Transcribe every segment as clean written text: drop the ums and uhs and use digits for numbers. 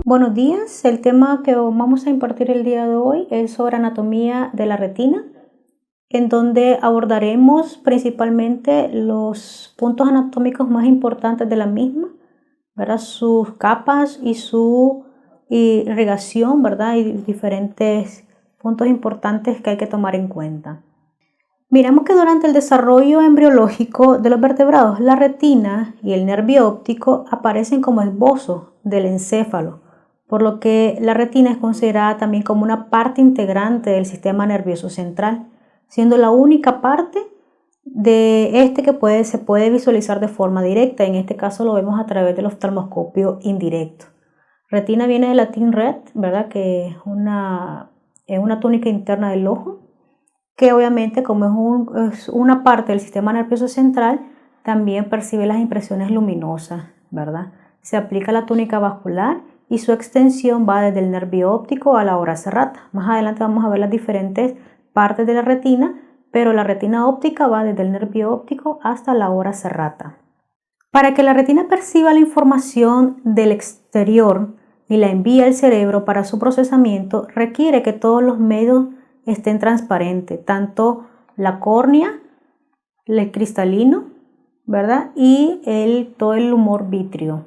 Buenos días, el tema que vamos a impartir el día de hoy es sobre anatomía de la retina, en donde abordaremos principalmente los puntos anatómicos más importantes de la misma, ¿verdad? Sus capas y su irrigación, ¿verdad? Y diferentes puntos importantes que hay que tomar en cuenta. Miramos que durante el desarrollo embriológico de los vertebrados, la retina y el nervio óptico aparecen como esbozos del encéfalo, por lo que la retina es considerada también como una parte integrante del sistema nervioso central, siendo la única parte de este que se puede visualizar de forma directa. En este caso lo vemos a través del oftalmoscopio indirecto. Retina viene del latín ret, ¿verdad? Que es una túnica interna del ojo, que obviamente como es una parte del sistema nervioso central, también percibe las impresiones luminosas, ¿verdad? Se aplica la túnica vascular y su extensión va desde el nervio óptico a la ora serrata. Más adelante vamos a ver las diferentes partes de la retina, pero la retina óptica va desde el nervio óptico hasta la ora serrata. Para que la retina perciba la información del exterior y la envíe al cerebro para su procesamiento, requiere que todos los medios estén transparentes, tanto la córnea, el cristalino, ¿verdad? Y todo el humor vítreo.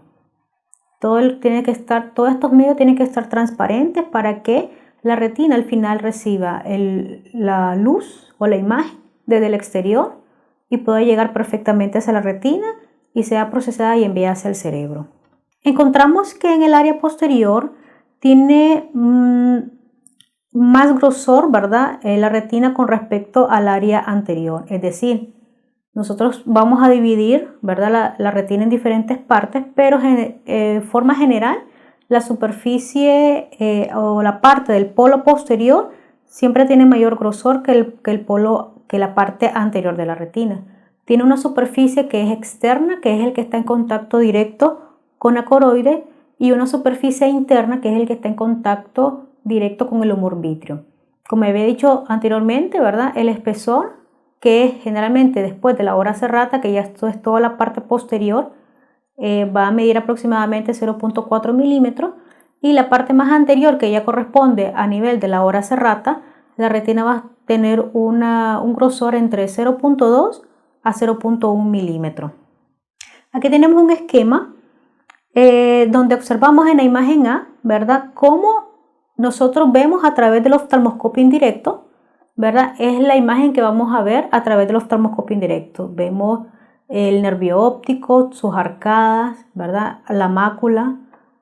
Todos estos medios tienen que estar transparentes para que la retina al final reciba la luz o la imagen desde el exterior y pueda llegar perfectamente hacia la retina y sea procesada y enviada hacia el cerebro. Encontramos que en el área posterior tiene más grosor, ¿verdad? La retina con respecto al área anterior. Es decir, nosotros vamos a dividir, ¿verdad? la retina en diferentes partes, pero de forma general la superficie o la parte del polo posterior siempre tiene mayor grosor que la parte anterior de la retina. Tiene una superficie que es externa, que es el que está en contacto directo con la coroide, y una superficie interna, que es el que está en contacto directo con el humor vítreo. Como había dicho anteriormente, ¿verdad? El espesor, que es generalmente después de la ora serrata, que ya esto es toda la parte posterior, va a medir aproximadamente 0.4 milímetros, y la parte más anterior, que ya corresponde a nivel de la ora serrata, la retina va a tener un grosor entre 0.2 a 0.1 milímetros. Aquí tenemos un esquema donde observamos en la imagen A, ¿verdad?, cómo nosotros vemos a través del oftalmoscopio indirecto, ¿verdad? Es la imagen que vamos a ver a través del oftalmoscopio indirecto. Vemos el nervio óptico, sus arcadas, ¿verdad? La mácula,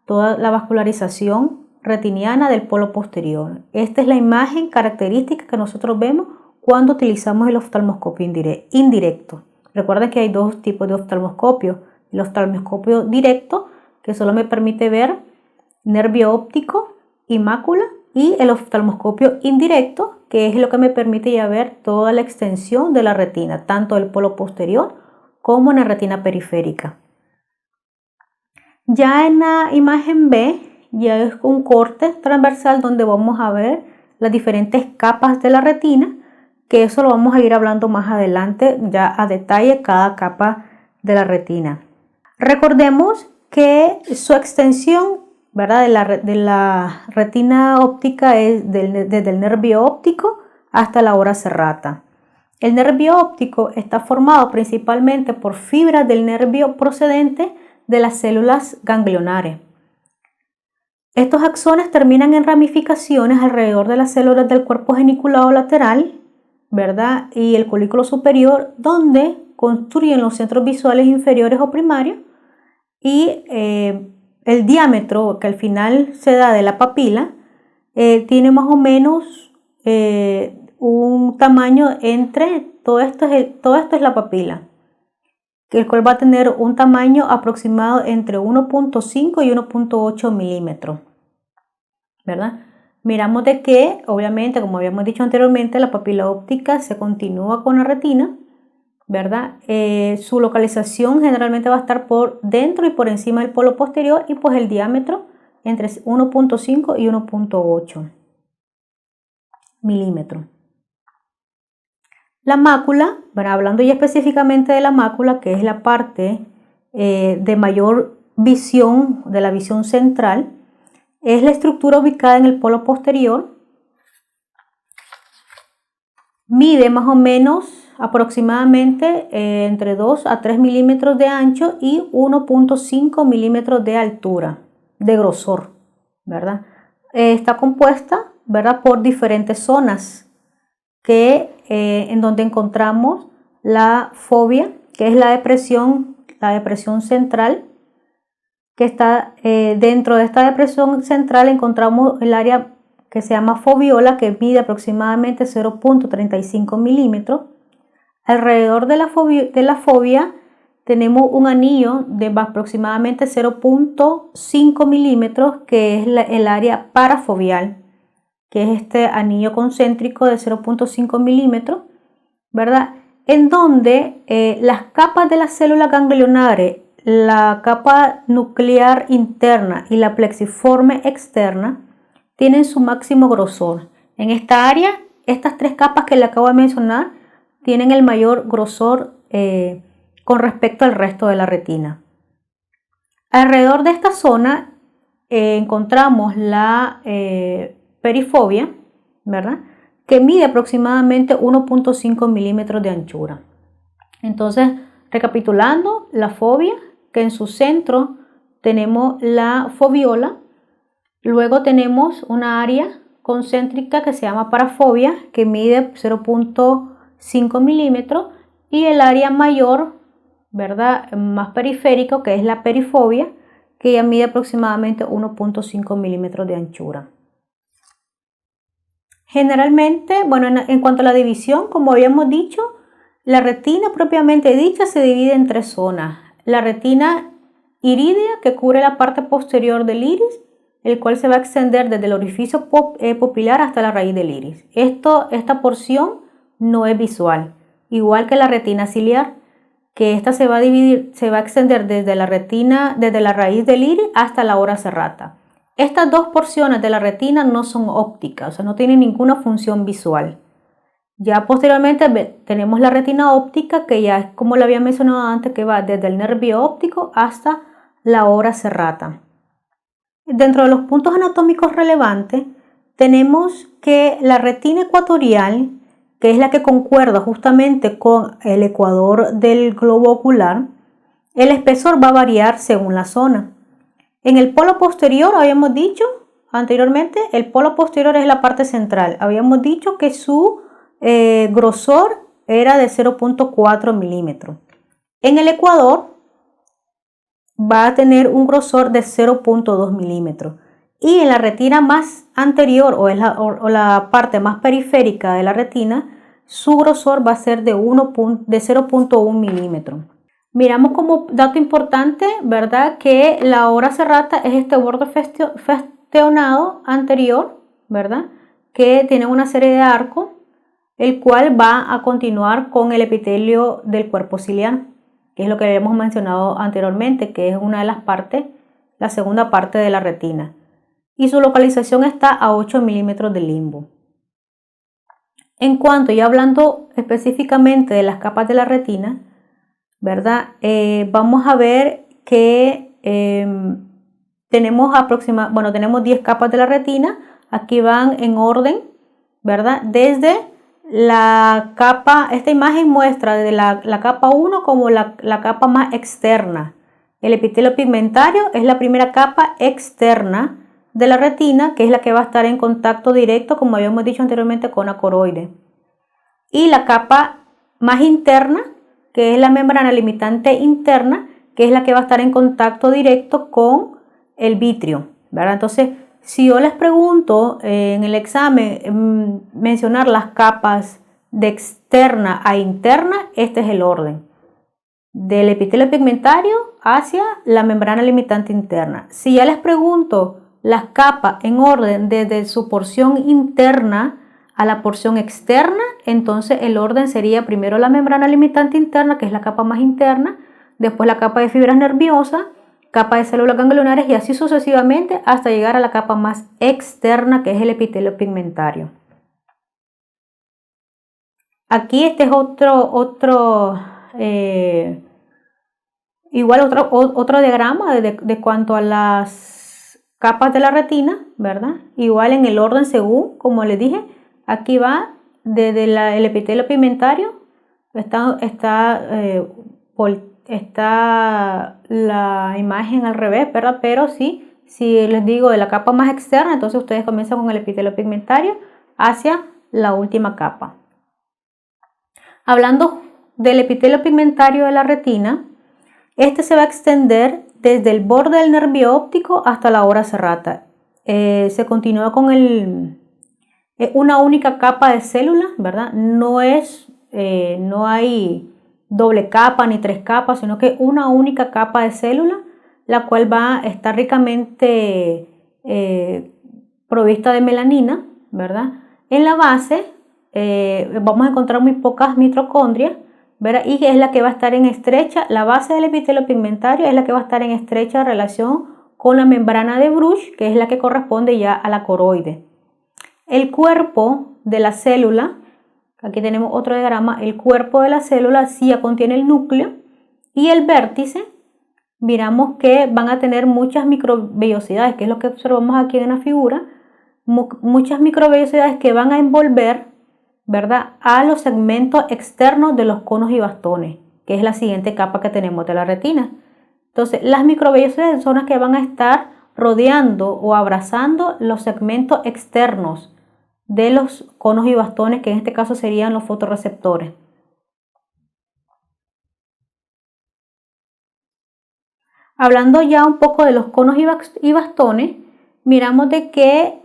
toda la vascularización retiniana del polo posterior. Esta es la imagen característica que nosotros vemos cuando utilizamos el oftalmoscopio indirecto. Recuerden que hay dos tipos de oftalmoscopio. El oftalmoscopio directo, que solo me permite ver nervio óptico y mácula, y el oftalmoscopio indirecto, que es lo que me permite ya ver toda la extensión de la retina, tanto del polo posterior como en la retina periférica. Ya en la imagen B, ya es un corte transversal donde vamos a ver las diferentes capas de la retina, que eso lo vamos a ir hablando más adelante, ya a detalle cada capa de la retina. Recordemos que su extensión, ¿verdad?, de la retina óptica es desde el nervio óptico hasta la ora serrata. El nervio óptico está formado principalmente por fibras del nervio procedente de las células ganglionares. Estos axones terminan en ramificaciones alrededor de las células del cuerpo geniculado lateral, ¿verdad?, y el colículo superior, donde construyen los centros visuales inferiores o primarios, y el diámetro que al final se da de la papila tiene más o menos un tamaño entre, todo esto es la papila, el cual va a tener un tamaño aproximado entre 1.5 y 1.8 milímetros, ¿verdad? Miramos de que, obviamente, como habíamos dicho anteriormente, la papila óptica se continúa con la retina, ¿verdad? Su localización generalmente va a estar por dentro y por encima del polo posterior, y pues el diámetro entre 1.5 y 1.8 milímetros. La mácula, bueno, hablando ya específicamente de la mácula, que es la parte de mayor visión, de la visión central, Es la estructura ubicada en el polo posterior. Mide más o menos aproximadamente entre 2 a 3 milímetros de ancho y 1.5 milímetros de altura, de grosor, ¿verdad? Está compuesta, ¿verdad?, por diferentes zonas en donde encontramos la fobia, que es la depresión central, que está dentro de esta depresión central encontramos el área que se llama foviola, que mide aproximadamente 0.35 milímetros. Alrededor de la fobia tenemos un anillo de aproximadamente 0.5 milímetros, que es el área parafovial, que es este anillo concéntrico de 0.5 milímetros, ¿verdad? En donde las capas de las células ganglionares, la capa nuclear interna y la plexiforme externa, tienen su máximo grosor. En esta área, estas tres capas que le acabo de mencionar tienen el mayor grosor con respecto al resto de la retina. Alrededor de esta zona encontramos la perifobia, ¿verdad?, que mide aproximadamente 1.5 milímetros de anchura. Entonces, recapitulando, la fobia, que en su centro tenemos la foviola. Luego tenemos una área concéntrica que se llama parafobia, que mide 0.5 milímetros, y el área mayor, ¿verdad?, más periférico, que es la perifobia, que ya mide aproximadamente 1.5 milímetros de anchura. Generalmente, bueno, en cuanto a la división, como habíamos dicho, la retina propiamente dicha se divide en tres zonas. La retina irídea, que cubre la parte posterior del iris, el cual se va a extender desde el orificio pupilar hasta la raíz del iris. Esta porción no es visual, igual que la retina ciliar, que esta se va a extender desde la raíz del iris hasta la ora serrata. Estas dos porciones de la retina no son ópticas, o sea, no tienen ninguna función visual. Ya posteriormente tenemos la retina óptica, que ya es como lo había mencionado antes, que va desde el nervio óptico hasta la ora serrata. Dentro de los puntos anatómicos relevantes, tenemos que la retina ecuatorial, que es la que concuerda justamente con el ecuador del globo ocular, el espesor va a variar según la zona. En el polo posterior, habíamos dicho anteriormente, el polo posterior es la parte central. Habíamos dicho que su grosor era de 0.4 milímetros. En el ecuador va a tener un grosor de 0.2 milímetros. Y en la retina más anterior o la parte más periférica de la retina, su grosor va a ser de 0.1 milímetros. Miramos como dato importante, ¿verdad?, que la ora serrata es este borde festionado anterior, ¿verdad?, que tiene una serie de arcos, el cual va a continuar con el epitelio del cuerpo ciliar, que es lo que habíamos mencionado anteriormente, que es una de las partes, la segunda parte de la retina. Y su localización está a 8 milímetros del limbo. En cuanto, ya hablando específicamente de las capas de la retina, ¿verdad?, vamos a ver que tenemos 10 capas de la retina. Aquí van en orden, ¿verdad? Desde la capa, esta imagen muestra desde la capa 1 como la capa más externa. El epitelio pigmentario es la primera capa externa de la retina, que es la que va a estar en contacto directo, como habíamos dicho anteriormente, con la coroide. Y la capa más interna, que es la membrana limitante interna, que es la que va a estar en contacto directo con el vitrio, ¿verdad? Entonces, si yo les pregunto en el examen mencionar las capas de externa a interna, este es el orden. Del epitelio pigmentario hacia la membrana limitante interna. Si ya les pregunto las capas en orden desde su porción interna a la porción externa, entonces el orden sería primero la membrana limitante interna, que es la capa más interna, después la capa de fibras nerviosas, capa de células ganglionares y así sucesivamente hasta llegar a la capa más externa, que es el epitelio pigmentario. Aquí este es otro diagrama de cuanto a capas de la retina, ¿verdad? Igual en el orden según, como les dije, aquí va desde el epitelio pigmentario, está la imagen al revés, ¿verdad? Pero sí, si les digo de la capa más externa, entonces ustedes comienzan con el epitelio pigmentario hacia la última capa. Hablando del epitelio pigmentario de la retina, este se va a extender desde el borde del nervio óptico hasta la ora serrata. Se continúa con una única capa de células, ¿verdad? No hay doble capa ni tres capas, sino que una única capa de célula, la cual va a estar ricamente provista de melanina, ¿verdad? En la base vamos a encontrar muy pocas mitocondrias, ¿verdad? Y es la que va a estar en estrecha, la base del epitelio pigmentario es la que va a estar en estrecha relación con la membrana de Bruch, que es la que corresponde ya a la coroide. El cuerpo de la célula, aquí tenemos otro diagrama, el cuerpo de la célula sí ya contiene el núcleo y el vértice, miramos que van a tener muchas microvellosidades, que es lo que observamos aquí en la figura, muchas microvellosidades que van a envolver, ¿verdad?, a los segmentos externos de los conos y bastones, que es la siguiente capa que tenemos de la retina. Entonces, las microvellosidades son las que van a estar rodeando o abrazando los segmentos externos de los conos y bastones, que en este caso serían los fotorreceptores. Hablando ya un poco de los conos y bastones, miramos de que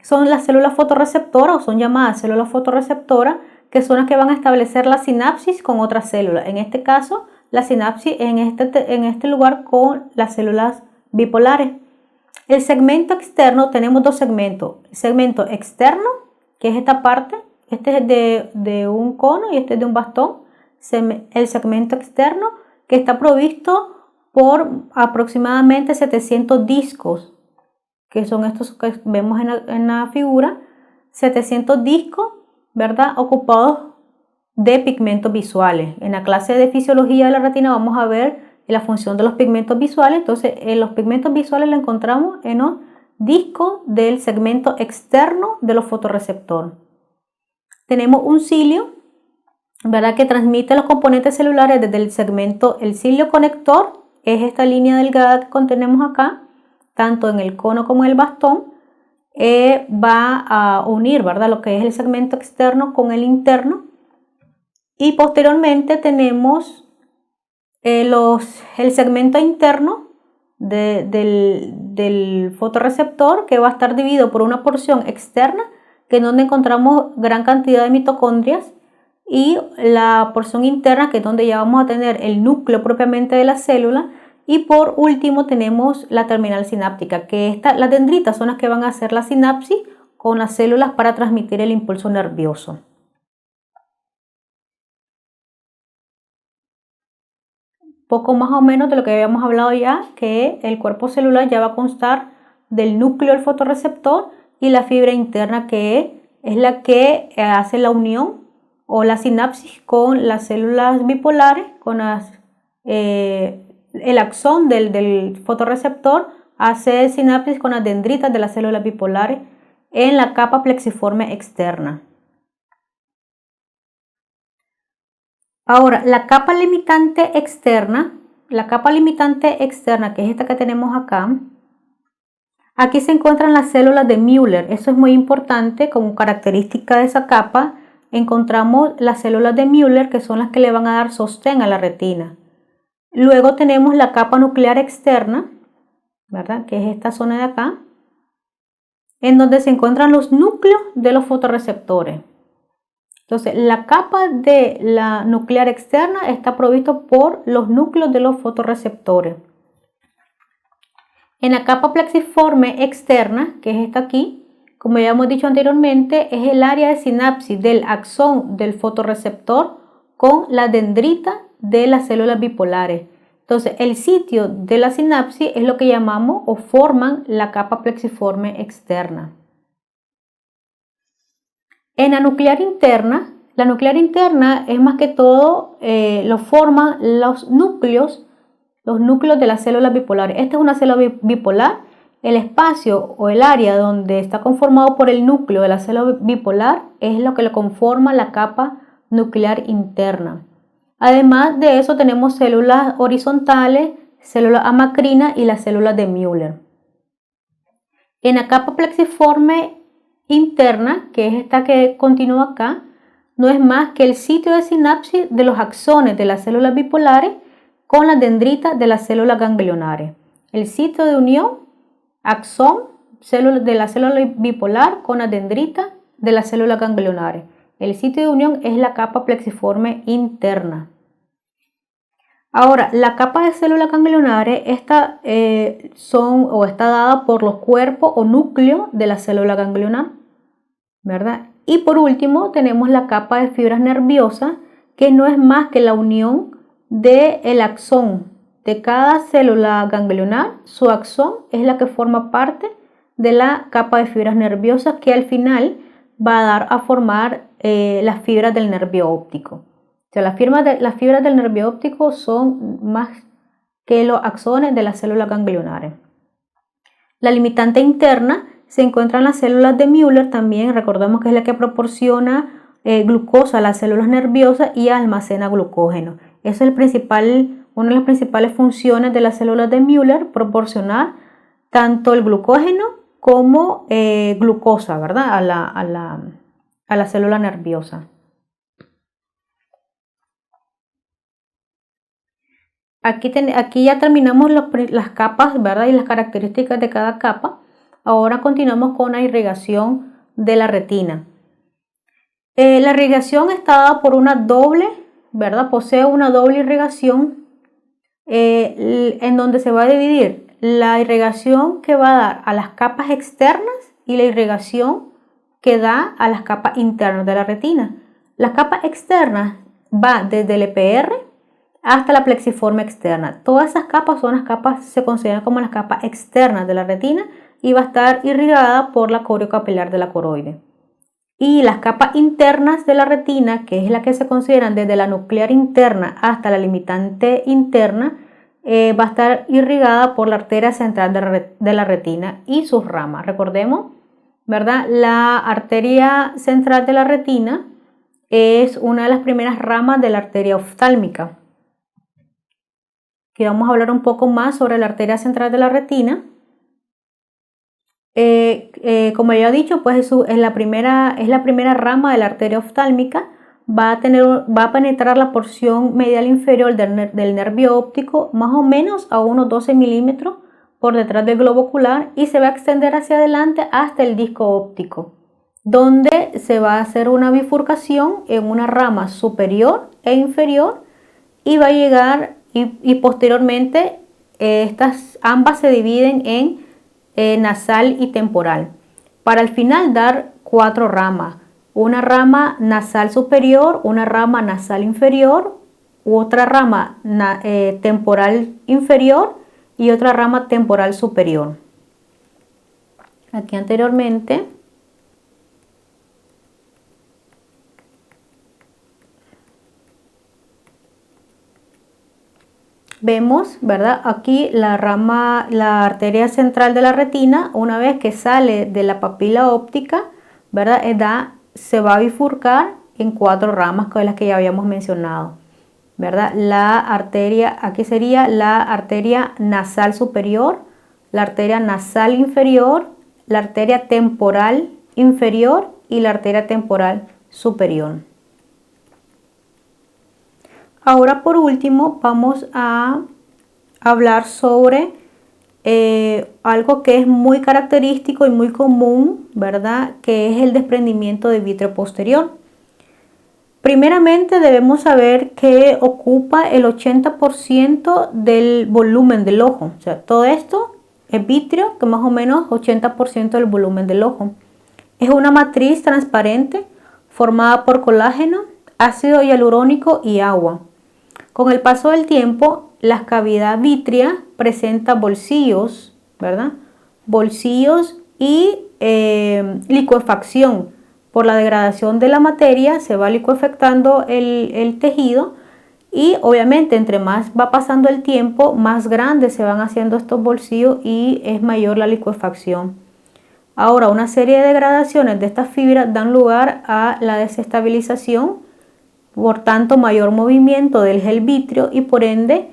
son las células fotorreceptoras, o son llamadas células fotorreceptoras, que son las que van a establecer la sinapsis con otras células. En este caso, la sinapsis en este lugar con las células bipolares. El segmento externo, tenemos dos segmentos. El segmento externo, que es esta parte, este es de un cono y este es de un bastón. El segmento externo, que está provisto por aproximadamente 700 discos, que son estos que vemos en la figura, 700 discos, ¿verdad?, ocupados de pigmentos visuales. En la clase de fisiología de la retina vamos a ver la función de los pigmentos visuales. Entonces, en los pigmentos visuales lo encontramos en los discos del segmento externo de los fotorreceptores. Tenemos un cilio, ¿verdad?, que transmite los componentes celulares desde el segmento, el cilio conector, es esta línea delgada que tenemos acá, tanto en el cono como en el bastón, va a unir, ¿verdad?, lo que es el segmento externo con el interno. Y posteriormente tenemos el segmento interno del fotorreceptor, que va a estar dividido por una porción externa, que es donde encontramos gran cantidad de mitocondrias, y la porción interna, que es donde ya vamos a tener el núcleo propiamente de la célula. Y por último tenemos la terminal sináptica, que las dendritas son las que van a hacer la sinapsis con las células para transmitir el impulso nervioso. Poco más o menos de lo que habíamos hablado ya, que el cuerpo celular ya va a constar del núcleo del fotorreceptor y la fibra interna, que es la que hace la unión o la sinapsis con las células bipolares, con el axón del fotorreceptor hace sinapsis con las dendritas de las células bipolares en la capa plexiforme externa. Ahora, la capa limitante externa, que es esta que tenemos acá, aquí se encuentran las células de Müller. Eso es muy importante. Como característica de esa capa encontramos las células de Müller, que son las que le van a dar sostén a la retina. Luego tenemos la capa nuclear externa, ¿verdad?, que es esta zona de acá, en donde se encuentran los núcleos de los fotorreceptores. Entonces, la capa de la nuclear externa está provisto por los núcleos de los fotorreceptores. En la capa plexiforme externa, que es esta aquí, como ya hemos dicho anteriormente, es el área de sinapsis del axón del fotorreceptor con la dendrita de las células bipolares. Entonces, el sitio de la sinapsis es lo que llamamos o forman la capa plexiforme externa. En la nuclear interna es más que todo, lo forman los núcleos de las células bipolares. Esta es una célula bipolar el espacio o el área donde está conformado por el núcleo de la célula bipolar es lo que le conforma la capa nuclear interna. Además de eso tenemos células horizontales, células amacrinas y las células de Müller. En la capa plexiforme interna, que es esta que continúa acá, no es más que el sitio de sinapsis de los axones de las células bipolares con las dendritas de las células ganglionares. El sitio de unión, axón de la célula bipolar con las dendritas de las células ganglionares. El sitio de unión es la capa plexiforme interna. Ahora, la capa de células ganglionares está dada por los cuerpos o núcleos de la célula ganglionar, ¿verdad? Y por último tenemos la capa de fibras nerviosas, que no es más que la unión del axón de cada célula ganglionar. Su axón es la que forma parte de la capa de fibras nerviosas, que al final va a dar a formar las fibras del nervio óptico. O sea, las fibras del nervio óptico son más que los axones de las células ganglionares. La limitante interna se encuentra en las células de Müller también. Recordemos que es la que proporciona glucosa a las células nerviosas y almacena glucógeno. Esa es una de las principales funciones de las células de Müller, proporcionar tanto el glucógeno como glucosa, ¿verdad? a la célula nerviosa. Aquí ya terminamos las capas, ¿verdad? Y las características de cada capa. Ahora continuamos con la irrigación de la retina. La irrigación está dada por una doble, ¿verdad? Posee una doble irrigación en donde se va a dividir la irrigación que va a dar a las capas externas y la irrigación que da a las capas internas de la retina. Las capas externas va desde el EPR hasta la plexiforme externa. Todas esas capas se consideran como las capas externas de la retina y va a estar irrigada por la coriocapilar de la coroide. Y las capas internas de la retina, que es la que se consideran desde la nuclear interna hasta la limitante interna, va a estar irrigada por la arteria central de la retina y sus ramas. Recordemos, ¿verdad? La arteria central de la retina es una de las primeras ramas de la arteria oftálmica. Aquí vamos a hablar un poco más sobre la arteria central de la retina. Como ya he dicho, pues es la primera rama de la arteria oftálmica. Va a penetrar la porción medial inferior del nervio óptico más o menos a unos 12 milímetros por detrás del globo ocular y se va a extender hacia adelante hasta el disco óptico, donde se va a hacer una bifurcación en una rama superior e inferior y va a llegar y posteriormente ambas se dividen en nasal y temporal, para al final dar 4 ramas: una rama nasal superior, una rama nasal inferior, otra rama temporal inferior y otra rama temporal superior. Aquí anteriormente vemos, ¿verdad? Aquí la arteria central de la retina, una vez que sale de la papila óptica, ¿verdad? Se va a bifurcar en 4 ramas, con las que ya habíamos mencionado, ¿verdad? Aquí sería la arteria nasal superior, la arteria nasal inferior, la arteria temporal inferior y la arteria temporal superior. Ahora, por último, vamos a hablar sobre algo que es muy característico y muy común, ¿verdad? Que es el desprendimiento de vítreo posterior. Primeramente debemos saber que ocupa el 80% del volumen del ojo. O sea, todo esto es vítreo, que más o menos 80% del volumen del ojo. Es una matriz transparente formada por colágeno, ácido hialurónico y agua. Con el paso del tiempo, la cavidad vítrea presenta bolsillos, ¿verdad? Bolsillos y licuefacción. Por la degradación de la materia se va licuefactando el tejido Y obviamente entre más va pasando el tiempo, más grandes se van haciendo estos bolsillos y es mayor la licuefacción. Ahora, una serie de degradaciones de estas fibras dan lugar a la desestabilización, por tanto mayor movimiento del gel vítreo y por ende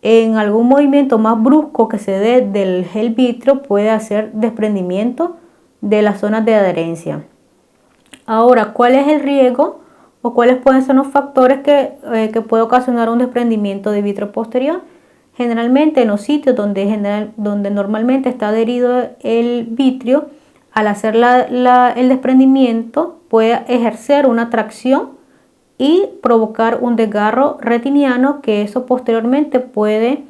en algún movimiento más brusco que se dé del gel vítreo puede hacer desprendimiento de las zonas de adherencia. Ahora, ¿cuál es el riesgo o cuáles pueden ser los factores que puede ocasionar un desprendimiento de vítreo posterior? Generalmente en los sitios donde normalmente está adherido el vitrio, al hacer el desprendimiento puede ejercer una tracción y provocar un desgarro retiniano, que eso posteriormente puede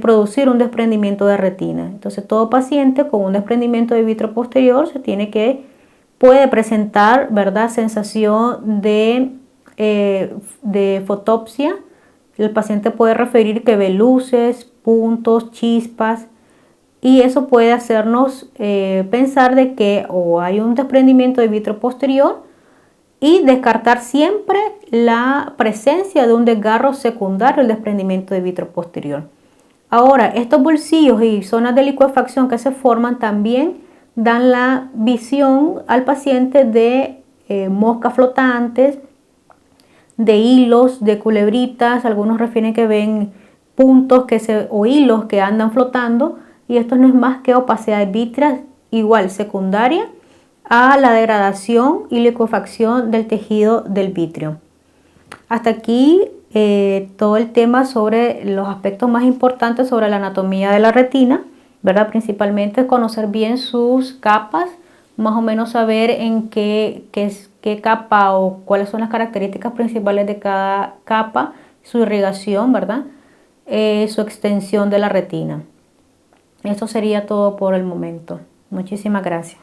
producir un desprendimiento de retina. Entonces todo paciente con un desprendimiento de vitrio posterior puede presentar, ¿verdad?, sensación de fotopsia. El paciente puede referir que ve luces, puntos, chispas, y eso puede hacernos pensar de que o hay un desprendimiento de vitrio posterior y descartar siempre la presencia de un desgarro secundario al desprendimiento de vitrio posterior. Ahora, estos bolsillos y zonas de licuefacción que se forman también dan la visión al paciente de moscas flotantes, de hilos, de culebritas. Algunos refieren que ven puntos o hilos que andan flotando, y esto no es más que opacidad vítrea, igual secundaria a la degradación y licuefacción del tejido del vitrio. Hasta aquí todo el tema sobre los aspectos más importantes sobre la anatomía de la retina, ¿verdad? Principalmente conocer bien sus capas, más o menos saber en qué capa o cuáles son las características principales de cada capa, su irrigación, ¿verdad? Su extensión de la retina. Esto sería todo por el momento. Muchísimas gracias.